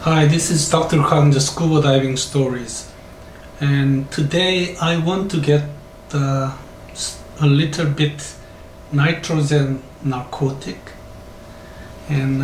Hi, this is Dr. Kang, the Scuba Diving Stories, and today I want to get a little bit nitrogen narcotic and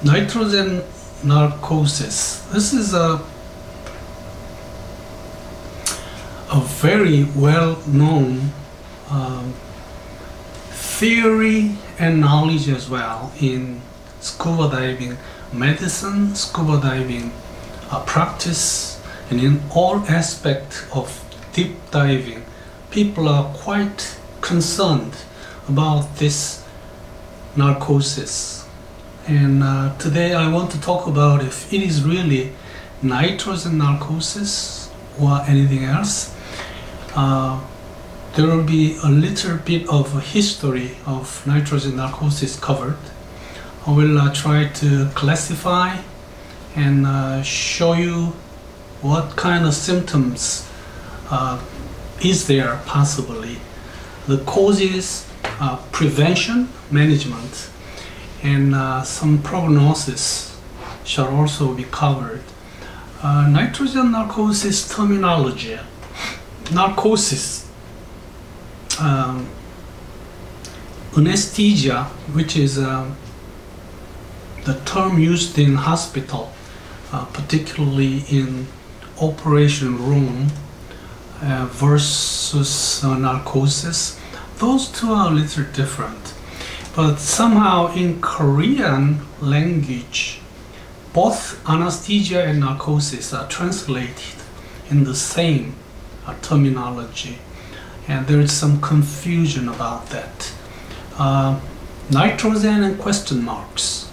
nitrogen narcosis. This is a very well-known theory and knowledge as well in scuba diving medicine, scuba diving practice, and in all aspects of deep diving. People are quite concerned about this narcosis, and today I want to talk about if it is really nitrogen narcosis or anything else. There will be a little bit of a history of nitrogen narcosis covered. I will try to classify and show you what kind of symptoms is there possibly, the causes, prevention, management, and some prognosis shall also be covered. Nitrogen narcosis terminology. Narcosis, anesthesia, which is the term used in hospital, particularly in operation room, versus narcosis. Those two are a little different, but somehow in Korean language both anesthesia and narcosis are translated in the same terminology, and there is some confusion about that. Nitrogen and question marks.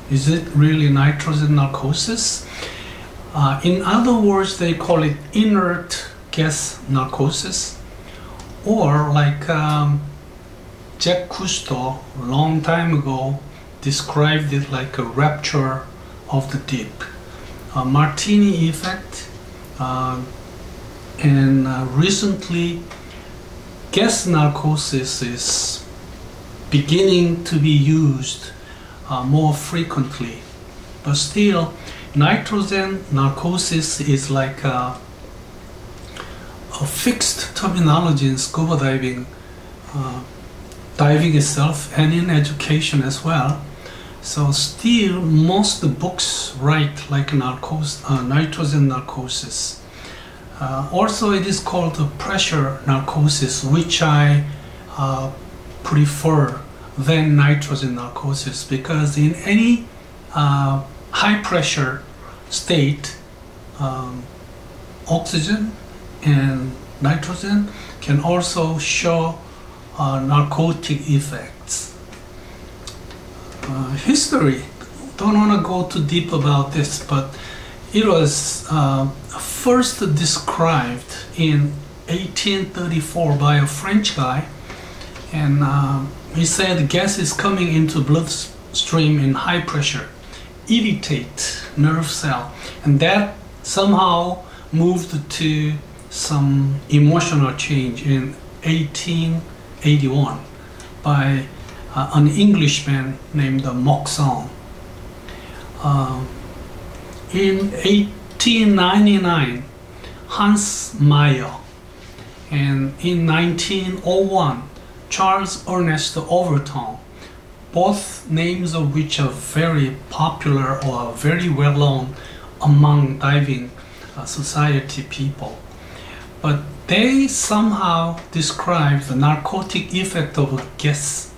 Is it really nitrogen narcosis? In other words, they call it inert gas narcosis, or like Jack Cousteau a long time ago described it like a rapture of the deep, a Martini effect, and recently gas narcosis is beginning to be used more frequently, but still nitrogen narcosis is like a fixed terminology in scuba diving, diving itself, and in education as well. So still most books write like nitrogen narcosis. Also it is called pressure narcosis, which I prefer than nitrogen narcosis, because in any high pressure state, oxygen and nitrogen can also show narcotic effects. History, don't want to go too deep about this, but it was first described in 1834 by a French guy, and he said gas is coming into bloodstream in high pressure, irritate nerve cell, and that somehow moved to some emotional change in 1881 by an Englishman named Moxon. In 1899, Hans Meyer, and in 1901, Charles Ernest Overton, both names of which are very popular or very well known among diving society people. But they somehow describe the narcotic effect of a gas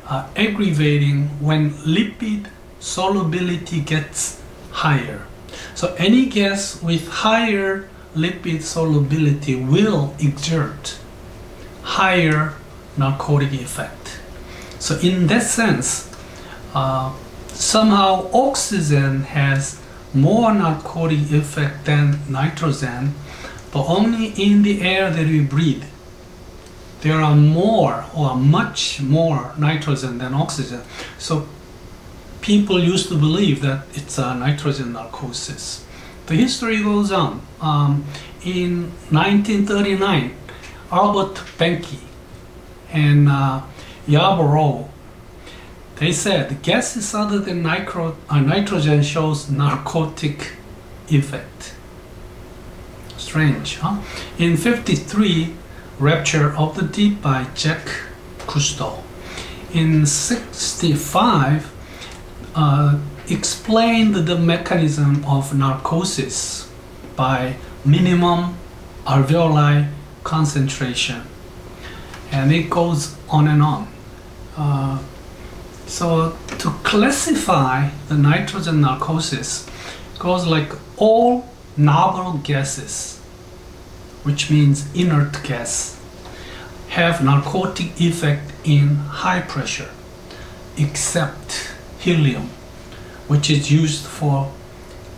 aggravating when lipid solubility gets higher. So any gas with higher lipid solubility will exert higher narcotic effect. So in that sense, somehow oxygen has more narcotic effect than nitrogen, but only in the air that we breathe. There are more or much more nitrogen than oxygen. So people used to believe that it's a nitrogen narcosis. The history goes on. In 1939, Albert Benke and Yarborough They said gases other than nitrogen shows narcotic effect. Strange, huh? In 53, Rapture of the Deep by Jacques Cousteau. In 65, explained the mechanism of narcosis by minimum alveoli concentration. And it goes on and on. So to classify the nitrogen narcosis goes like all noble gases, which means inert gas, have narcotic effect in high pressure, except helium, which is used for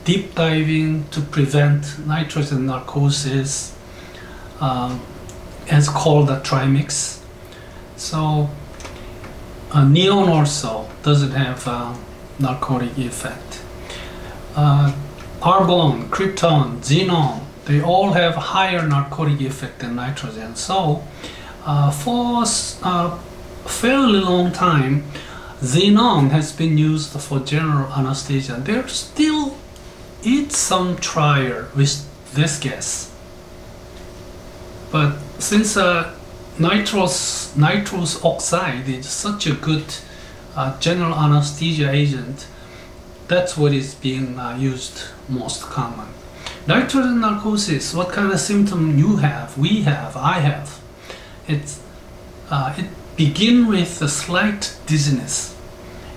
deep diving to prevent nitrogen narcosis, as called a trimix. So neon also doesn't have a narcotic effect. Argon, krypton, xenon, they all have higher narcotic effect than nitrogen. So for a fairly long time, xenon has been used for general anesthesia. There still is some trial with this gas. But since nitrous oxide is such a good general anesthesia agent, that's what is being used most common. Nitrogen narcosis, what kind of symptom you have, we have, I have. It begins with a slight dizziness,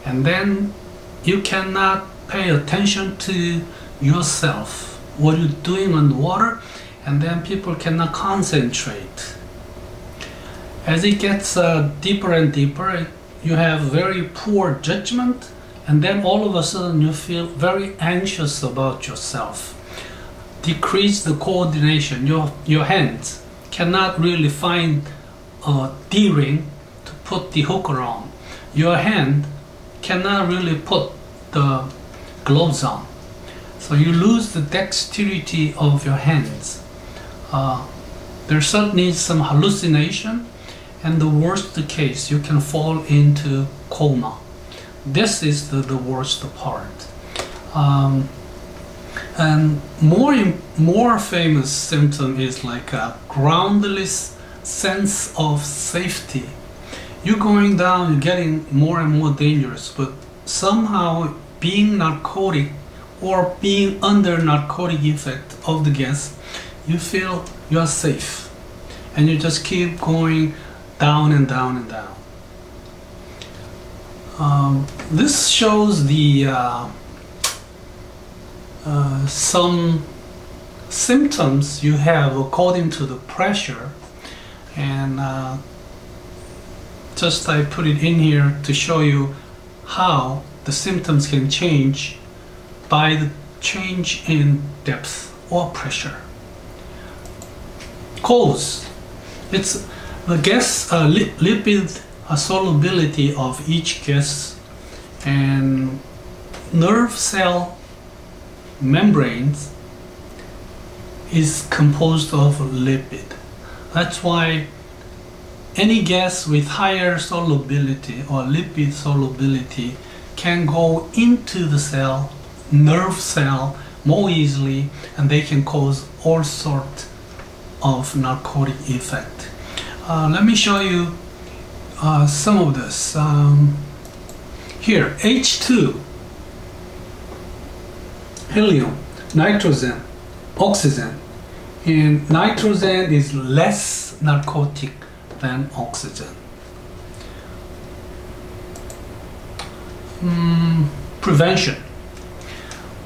and then you cannot pay attention to yourself, what you're doing on the water, and then people cannot concentrate. As it gets deeper and deeper, you have very poor judgment, and then all of a sudden you feel very anxious about yourself. Decrease the coordination. Your hands cannot really find a D-ring to put the hook around. Your hand cannot really put the gloves on. So you lose the dexterity of your hands. There certainly is some hallucination, and the worst case, you can fall into coma. This is the worst part. And more famous symptom is like a groundless sense of safety. You're going down, you're getting more and more dangerous, but somehow being narcotic or being under narcotic effect of the gas, you feel you are safe, and you just keep going down and down and down. This shows the some symptoms you have according to the pressure, and just I put it in here to show you how the symptoms can change by the change in depth or pressure. Cause, it's the gas lipid solubility of each gas, and nerve cell membranes is composed of lipid. That's why any gas with higher solubility or lipid solubility can go into the cell, nerve cell, more easily, and they can cause all sorts of narcotic effect. Let me show you some of this. Here, H2, helium, nitrogen, oxygen. And nitrogen is less narcotic than oxygen. Prevention.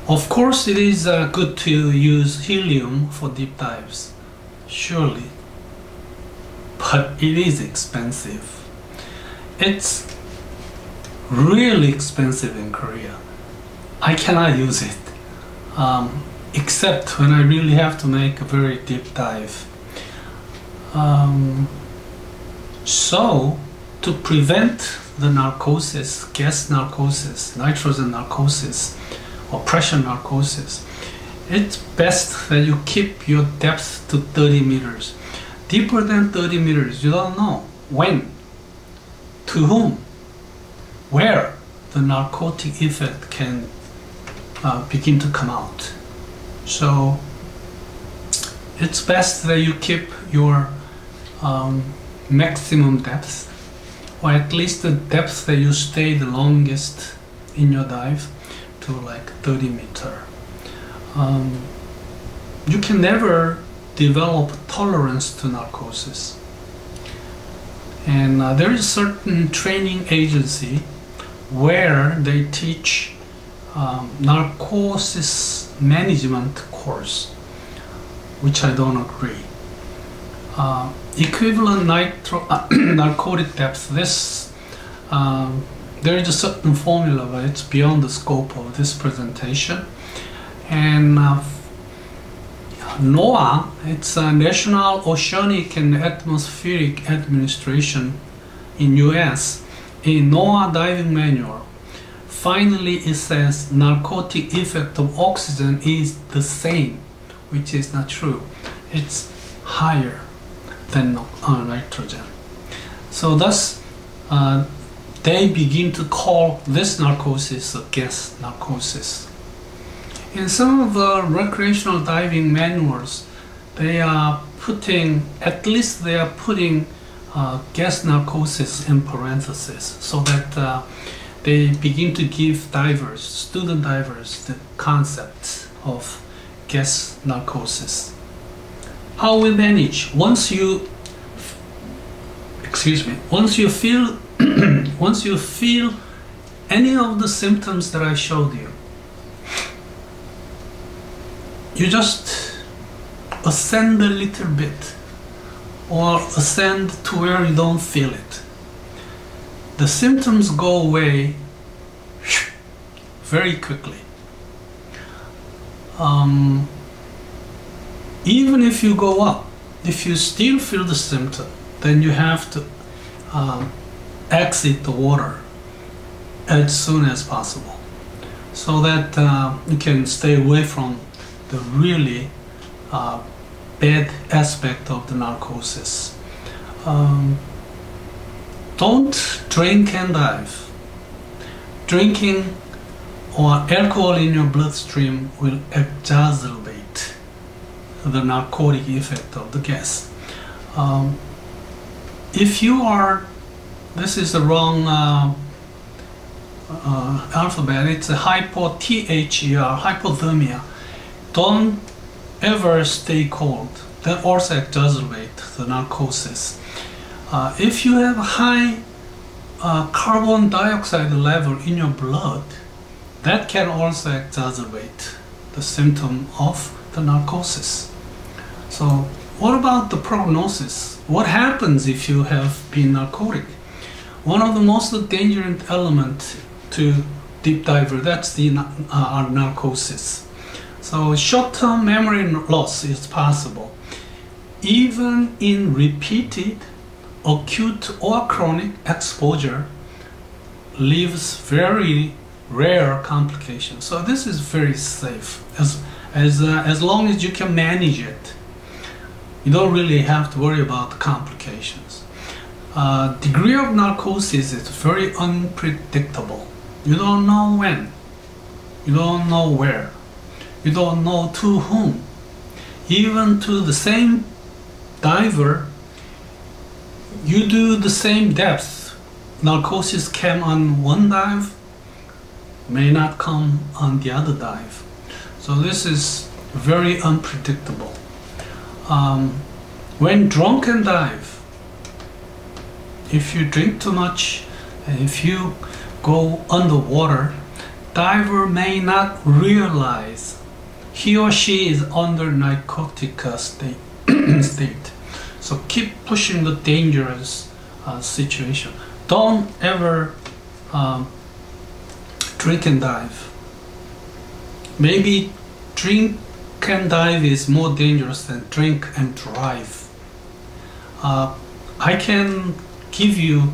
Of course, it is good to use helium for deep dives, surely, but it is expensive. It's really expensive in Korea. I cannot use it, except when I really have to make a very deep dive. So, to prevent the narcosis, gas narcosis, nitrogen narcosis, or pressure narcosis, it's best that you keep your depth to 30 meters. Deeper than 30 meters, you don't know when, to whom, where. the narcotic effect can begin to come out. So it's best that you keep your maximum depth, or at least the depth that you stay the longest in your dive, to like 30 meters. You can never develop tolerance to narcosis. And there is a certain training agency where they teach narcosis management course, which I don't agree. Equivalent narcotic depth, there is a certain formula, but it's beyond the scope of this presentation. And NOAA, it's a National Oceanic and Atmospheric Administration in US, in NOAA diving manual, finally it says narcotic effect of oxygen is the same, which is not true. It's higher than nitrogen. So thus they begin to call this narcosis a gas narcosis. In some of the recreational diving manuals, they are putting, at least they are putting gas narcosis in parentheses, so that they begin to give divers, student divers, the concept of gas narcosis. How we manage? Once you feel once you feel any of the symptoms that I showed you, you just ascend a little bit, or ascend to where you don't feel it. The symptoms go away very quickly. Even if you go up, if you still feel the symptom, then you have to exit the water as soon as possible, so that you can stay away from the really bad aspect of the narcosis. Don't drink and dive. Drinking or alcohol in your bloodstream will exacerbate the narcotic effect of the gas. If you are, this is the wrong alphabet, it's a hypothermia. Don't ever stay cold. That also exacerbates the narcosis. If you have a high carbon dioxide level in your blood, that can also exacerbate the symptom of the narcosis. So what about the prognosis? What happens if you have been narcotic? One of the most dangerous elements to deep diver, that's the narcosis. So short-term memory loss is possible. Even in repeated acute or chronic exposure leaves very rare complications. So this is very safe. As long as you can manage it, you don't really have to worry about the complications. Degree of narcosis is very unpredictable. You don't know when, you don't know where, you don't know to whom. Even to the same diver, you do the same depth. Narcosis came on one dive, may not come on the other dive. So this is very unpredictable. When drunk and dive, if you drink too much, and if you go underwater, diver may not realize he or she is under narcotic state. So keep pushing the dangerous situation. Don't ever drink and dive. Maybe drink and dive is more dangerous than drink and drive. I can give you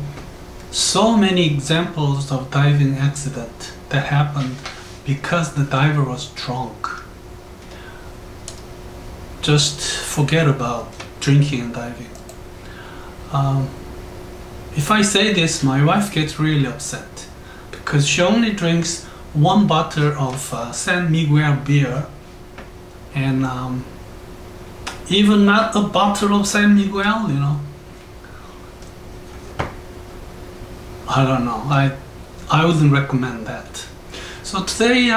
so many examples of diving accident that happened because the diver was drunk. Just forget about drinking and diving. If I say this, my wife gets really upset because she only drinks 1 bottle of San Miguel beer, and even not a bottle of San Miguel, you know. I don't know. I wouldn't recommend that. So today,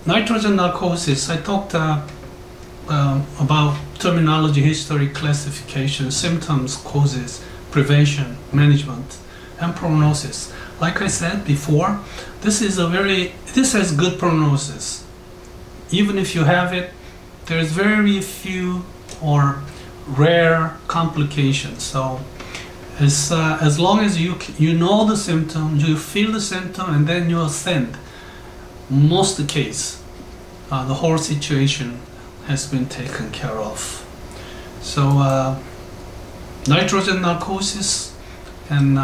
nitrogen narcosis, I talked about terminology, history, classification, symptoms, causes, prevention, management, and prognosis. Like I said before, this has good prognosis. Even if you have it, there's very few or rare complications. So as long as you know the symptom, you feel the symptom, and then you ascend, most of the case, the whole situation has been taken care of. So nitrogen narcosis, and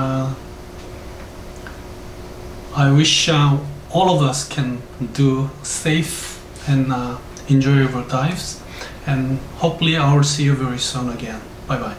I wish all of us can do safe and enjoyable dives, and hopefully I will see you very soon again. Bye bye.